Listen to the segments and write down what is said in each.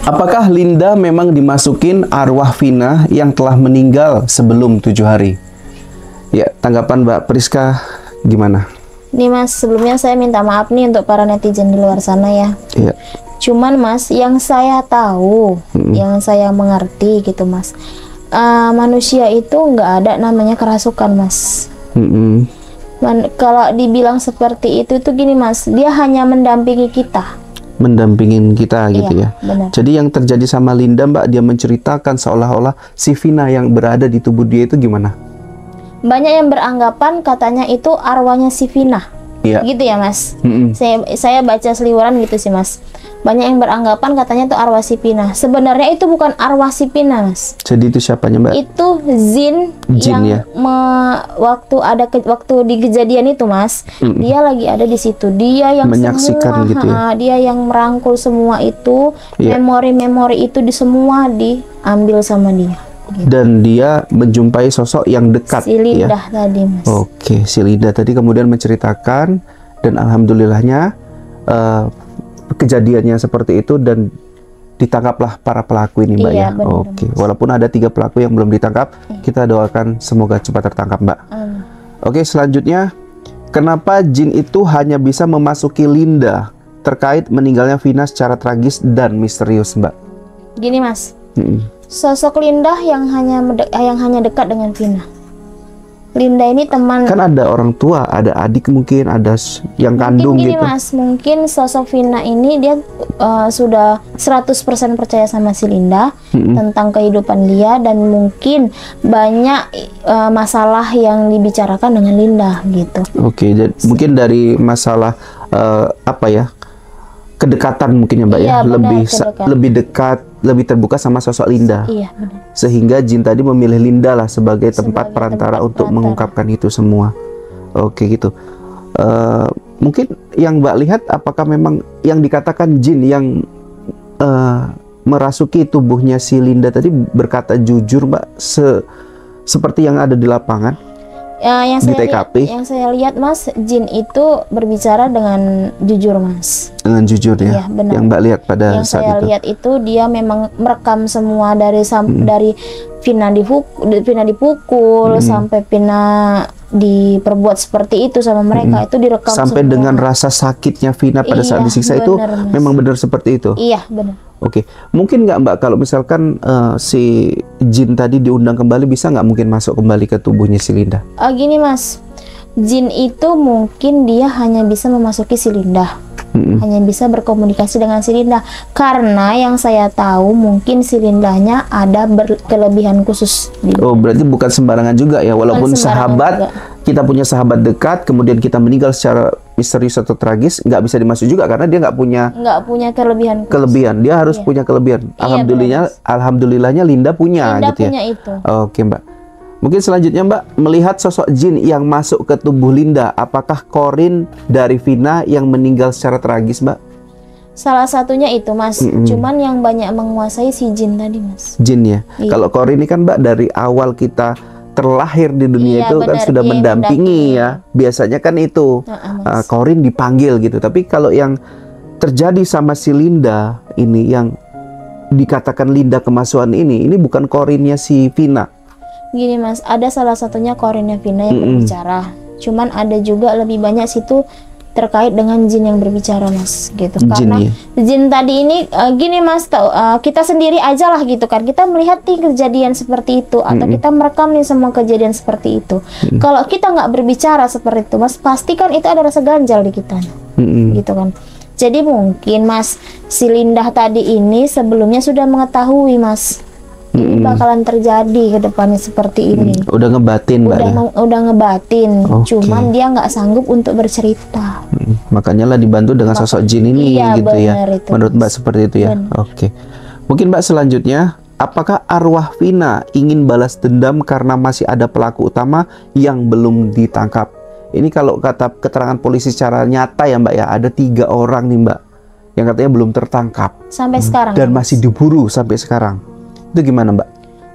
Apakah Linda memang dimasukin arwah Vina yang telah meninggal sebelum 7 hari? Ya, tanggapan Mbak Priska gimana? Nih Mas, sebelumnya saya minta maaf nih untuk para netizen di luar sana ya. Iya. Cuman Mas, yang saya tahu, yang saya mengerti gitu Mas, manusia itu nggak ada namanya kerasukan Mas. Kalau dibilang seperti itu tuh gini Mas, dia hanya mendampingi kita. Mendampingin kita gitu ya. Benar. Jadi yang terjadi sama Linda Mbak, dia menceritakan seolah-olah si Vina yang berada di tubuh dia itu gimana? Banyak yang beranggapan katanya itu arwahnya si Vina. Iya. Gitu ya Mas. Saya baca seliweran gitu sih Mas. Banyak yang beranggapan katanya itu arwah si Vina. Sebenarnya itu bukan arwah si Vina Mas. Jadi itu siapanya Mbak? Itu jin yang ya? waktu di kejadian itu Mas, dia lagi ada di situ. Dia yang menyaksikan semua, gitu ya? Dia yang merangkul semua itu, memori-memori itu semua diambil sama dia. Gitu. Dan dia menjumpai sosok yang dekat. Si Linda tadi Mas. Oke, si Linda tadi kemudian menceritakan dan alhamdulillahnya kejadiannya seperti itu dan ditangkaplah para pelaku ini Mbak ya. Oke, walaupun ada 3 pelaku yang belum ditangkap, kita doakan semoga cepat tertangkap Mbak. Oke, selanjutnya, kenapa jin itu hanya bisa memasuki Linda terkait meninggalnya Vina secara tragis dan misterius Mbak? Gini Mas, sosok Linda yang hanya dekat dengan Vina. Linda ini teman. Kan ada orang tua, ada adik mungkin, ada yang kandung gini, gitu. Mas, mungkin sosok Vina ini dia sudah 100% percaya sama si Linda tentang kehidupan dia dan mungkin banyak masalah yang dibicarakan dengan Linda gitu. Oke, jadi mungkin dari masalah apa ya? Kedekatan mungkin ya Mbak ya, lebih dekat, lebih terbuka sama sosok Linda. Iya, benar. Sehingga jin tadi memilih Linda lah sebagai tempat perantara untuk mengungkapkan itu semua. Oke gitu. Mungkin yang Mbak lihat, apakah memang yang dikatakan jin yang merasuki tubuhnya si Linda tadi berkata jujur Mbak, seperti yang ada di lapangan? Yang saya lihat Mas, jin itu berbicara dengan jujur Mas. Dengan jujur ya? Iya, benar. Yang Mbak lihat pada yang saat itu? Yang saya lihat itu dia memang merekam semua dari Vina dipukul sampai Vina diperbuat seperti itu sama mereka, itu direkam sampai semua. Dengan rasa sakitnya Vina pada saat disiksa itu Mas. Memang benar seperti itu? Iya, benar. Oke, mungkin nggak Mbak kalau misalkan si jin tadi diundang kembali, bisa nggak mungkin masuk kembali ke tubuhnya si Linda? Gini Mas, jin itu mungkin dia hanya bisa memasuki si Linda, hanya bisa berkomunikasi dengan si Linda, karena yang saya tahu mungkin si Lindanya ada kelebihan khusus. Oh, berarti bukan sembarangan juga ya, walaupun sahabat juga. Kita punya sahabat dekat, kemudian kita meninggal secara misterius atau tragis, nggak bisa dimasuk juga karena dia nggak punya kelebihan. Dia harus punya kelebihan. Iya, alhamdulillahnya Linda punya gitu punya ya. Itu. Oke Mbak. Mungkin selanjutnya Mbak, melihat sosok jin yang masuk ke tubuh Linda, apakah Corin dari Vina yang meninggal secara tragis Mbak? Salah satunya itu Mas. Cuman yang banyak menguasai si jin tadi Mas. Jin ya. Iya. Kalau Corin ini kan Mbak dari awal kita terlahir di dunia itu kan sudah mendampingi ya. Biasanya kan itu Corin dipanggil gitu. Tapi kalau yang terjadi sama si Linda ini, yang dikatakan Linda kemasukan ini bukan Corinnya si Vina. Gini Mas, ada salah satunya Corinnya Vina yang berbicara. Cuman ada juga lebih banyak situ terkait dengan jin yang berbicara Mas gitu. Karena jin tadi ini gini Mas, kita sendiri aja lah gitu kan, kita melihat nih kejadian seperti itu atau kita merekam nih semua kejadian seperti itu. Kalau kita nggak berbicara seperti itu Mas, pasti kan itu ada rasa ganjal di kita gitu kan. Jadi mungkin Mas, si Linda tadi ini sebelumnya sudah mengetahui Mas, ini bakalan terjadi ke depannya seperti ini. Udah ngebatin Mbak ya? Udah ngebatin, cuman dia nggak sanggup untuk bercerita. Makanya lah dibantu dengan sosok jin ini gitu ya. Itu, menurut Mbak seperti itu ya? Oke. Mungkin Mbak selanjutnya, apakah arwah Vina ingin balas dendam karena masih ada pelaku utama yang belum ditangkap? Ini kalau kata keterangan polisi secara nyata ya Mbak ya, ada 3 orang nih Mbak yang katanya belum tertangkap. Sampai sekarang. Dan masih diburu sampai sekarang. Itu gimana Mbak?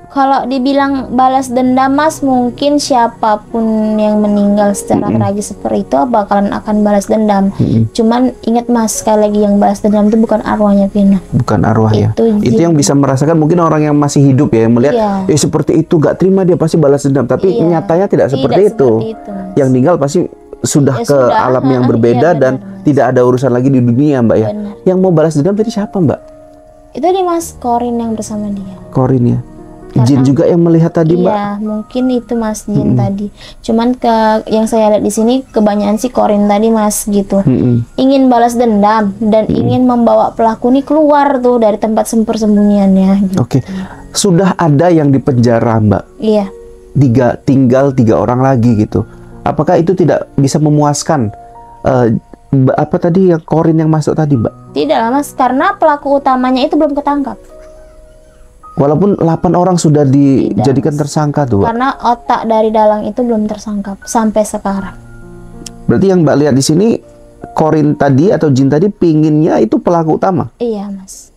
Kalau dibilang balas dendam Mas, mungkin siapapun yang meninggal secara tragis seperti itu bakalan akan balas dendam. Cuman ingat Mas, sekali lagi yang balas dendam itu bukan arwahnya Vina. Bukan arwah ya. Itu yang bisa merasakan mungkin orang yang masih hidup ya, yang melihat seperti itu gak terima dia pasti balas dendam. Tapi nyatanya tidak seperti itu. Yang meninggal pasti sudah ke alam yang berbeda dan tidak ada urusan lagi di dunia Mbak ya. Yang mau balas dendam tadi siapa Mbak? Itu di Mas Korin yang bersama dia. Korin ya. Jin juga yang melihat tadi Mbak? Iya, mungkin itu Mas Jin tadi. Cuman yang saya lihat di sini kebanyakan sih Korin tadi Mas gitu. Ingin balas dendam dan ingin membawa pelaku ini keluar tuh dari tempat persembunyiannya. Gitu. Oke, sudah ada yang dipenjara Mbak? Iya. Tinggal 3 orang lagi gitu. Apakah itu tidak bisa memuaskan? Apa tadi yang Korin yang masuk tadi Mbak? Tidak lah Mas, karena pelaku utamanya itu belum ketangkap. Walaupun 8 orang sudah dijadikan tersangka tuh. Karena otak dari dalang itu belum tersangkap sampai sekarang. Berarti yang Mbak lihat di sini Korin tadi atau Jin tadi pinginnya itu pelaku utama. Iya Mas.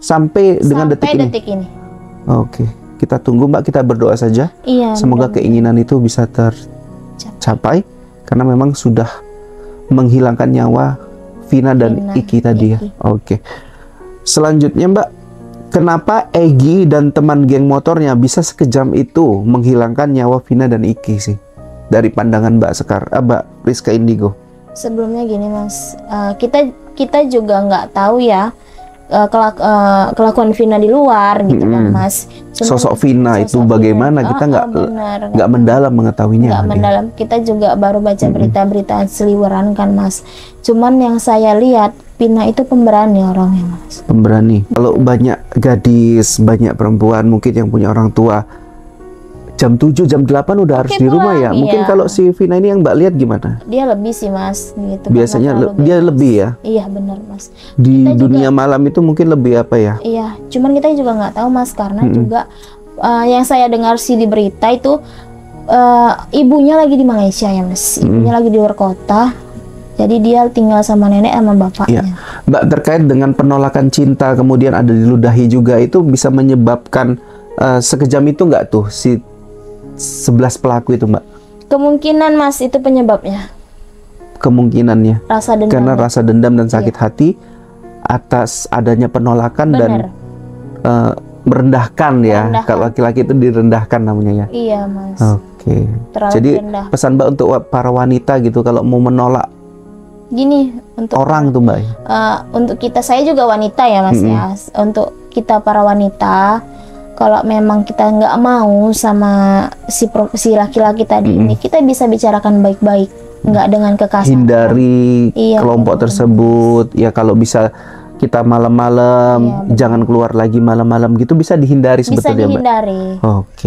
Sampai dengan detik ini. Oke, kita tunggu Mbak, kita berdoa saja. Iya. Semoga keinginan itu bisa tercapai karena memang sudah menghilangkan nyawa Vina dan Iki tadi ya. Oke. Selanjutnya Mbak, kenapa Egy dan teman geng motornya bisa sekejam itu menghilangkan nyawa Vina dan Iki sih? Dari pandangan Mbak Mbak Rizka Indigo. Sebelumnya gini Mas, kita juga nggak tahu ya kelakuan Vina di luar gitu kan Mas. Sosok Vina itu bagaimana kita nggak mendalam mengetahuinya. Nggak mendalam, kita juga baru baca berita-berita seliweran kan Mas. Cuman yang saya lihat Vina itu pemberani orangnya Mas. Pemberani. Kalau banyak gadis, banyak perempuan mungkin yang punya orang tua jam 7, jam 8 udah harus di rumah ya. Mungkin kalau si Vina ini yang Mbak lihat gimana? Dia lebih sih Mas gitu. Biasanya dia lebih ya? Iya benar Mas. Di kita dunia malam itu mungkin lebih apa ya? Iya, cuman kita juga nggak tahu Mas karena juga yang saya dengar sih di berita itu ibunya lagi di Malaysia ya Mas. Ibunya lagi di luar kota. Jadi dia tinggal sama nenek sama bapaknya. Ya. Mbak, terkait dengan penolakan cinta kemudian ada diludahi juga, itu bisa menyebabkan sekejam itu nggak tuh si 11 pelaku itu Mbak? Kemungkinan Mas itu penyebabnya. Kemungkinannya. Rasa dendam. Karena rasa dendam dan sakit hati atas adanya penolakan dan merendahkan ya. Kalau laki-laki itu direndahkan namanya ya. Iya Mas. Oke. Jadi rendah. Pesan Mbak untuk para wanita gitu kalau mau menolak gini untuk orang tuh Mbak. Untuk kita, saya juga wanita ya Mas ya. Untuk kita para wanita, kalau memang kita nggak mau sama si laki-laki tadi ini, kita bisa bicarakan baik-baik, nggak dengan kekerasan. Hindari kelompok tersebut. Ya kalau bisa kita malam-malam, jangan keluar lagi malam-malam gitu, bisa dihindari sebetulnya Mbak. Bisa dihindari. Oke.